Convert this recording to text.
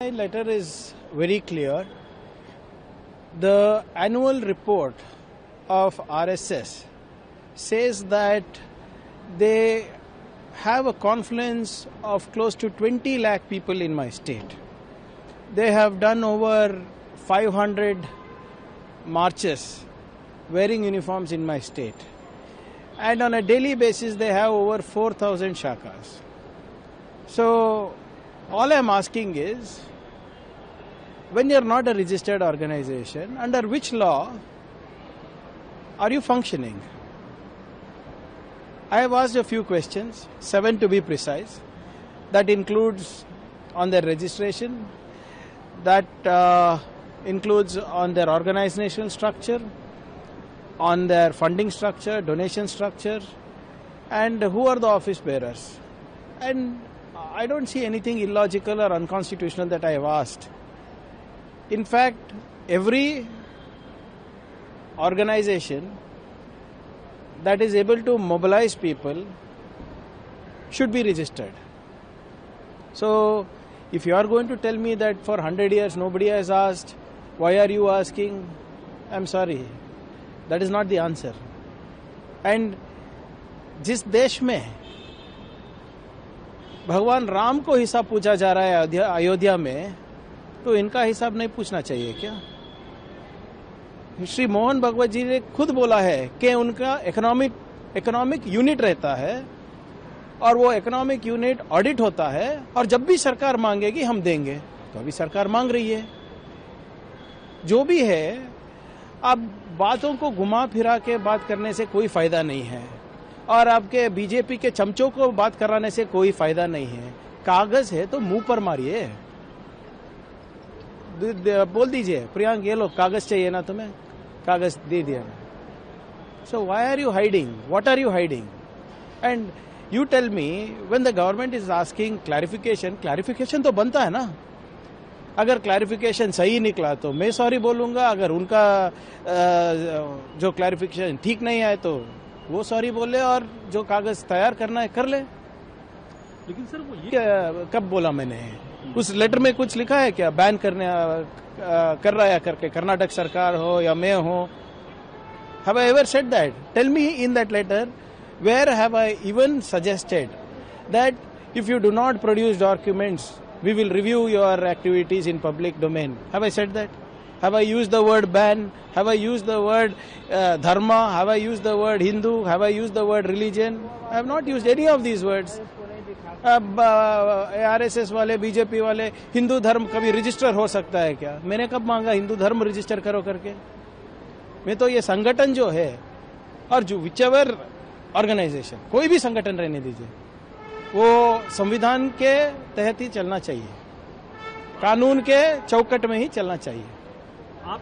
My letter is very clear. The annual report of RSS says that they have a confluence of close to 20 lakh people in my state. They have done over 500 marches wearing uniforms in my state. And on a daily basis, they have over 4,000 shakas. So, all I am asking is, when you are not a registered organization, under which law are you functioning? I have asked a few questions, 7 to be precise. That includes on their registration, that includes on their organizational structure, on their funding structure, donation structure, and who are the office bearers. And I don't see anything illogical or unconstitutional that I have asked. In fact, every organization that is able to mobilize people should be registered. So, if you are going to tell me that for 100 years nobody has asked, why are you asking? I'm sorry, that is not the answer. And जिस देश में भगवान राम को हिसाब पूछा जा रहा है अयोध्या में, तो इनका हिसाब नहीं पूछना चाहिए क्या? श्री मोहन भगवत जी ने खुद बोला है कि उनका इकोनॉमिक यूनिट रहता है और वो इकोनॉमिक यूनिट ऑडिट होता है और जब भी सरकार मांगेगी हम देंगे। तो अभी सरकार मांग रही है। जो भी है, अब बातों को घुमा फिरा के बात करने से कोई फायदा नहीं है और आपके बीजेपी के चमचों को बात कराने से कोई फायदा नहीं है। कागज है तो मुंह पर मारिए, बोल दीजिए प्रियांक ये लो कागज चाहिए ना तुम्हें, कागज दे दिया। So why are you hiding? What are you hiding? And you tell me, when the government is asking clarification तो बनता है ना। अगर क्लैरिफिकेशन सही निकला तो मैं सॉरी बोलूंगा, अगर उनका जो क्लैरिफिकेशन ठीक नहीं आए तो वो सॉरी बोले और जो कागज तैयार करना है कर ले। लेकिन सर वो ये कब बोला मैंने? उस लेटर में कुछ लिखा है क्या बैन करने कर रहा है करके? कर्नाटक सरकार हो या मैं हो, have I ever said that? Tell me in that letter, where have I even suggested that if you do not produce documents, we will review your activities in public domain? Have I said that? Have I used the word ban? Have I used the word dharma? Have I used the word Hindu? Have I used the word religion? I have not used any of these words. अब RSS वाले, BJP वाले, हिंदू धर्म कभी register हो सकता है क्या? मैंने कब मांगा हिंदू धर्म रजिस्टर करो करके? मैं तो ये संगठन जो है, और जो विचेवर ऑर्गेनाइजेशन, कोई भी संगठन रहने दीजिए, वो संविधान के तहत ही चलना चाहिए, कानून के चौकट में ही चलना चाहिए। आप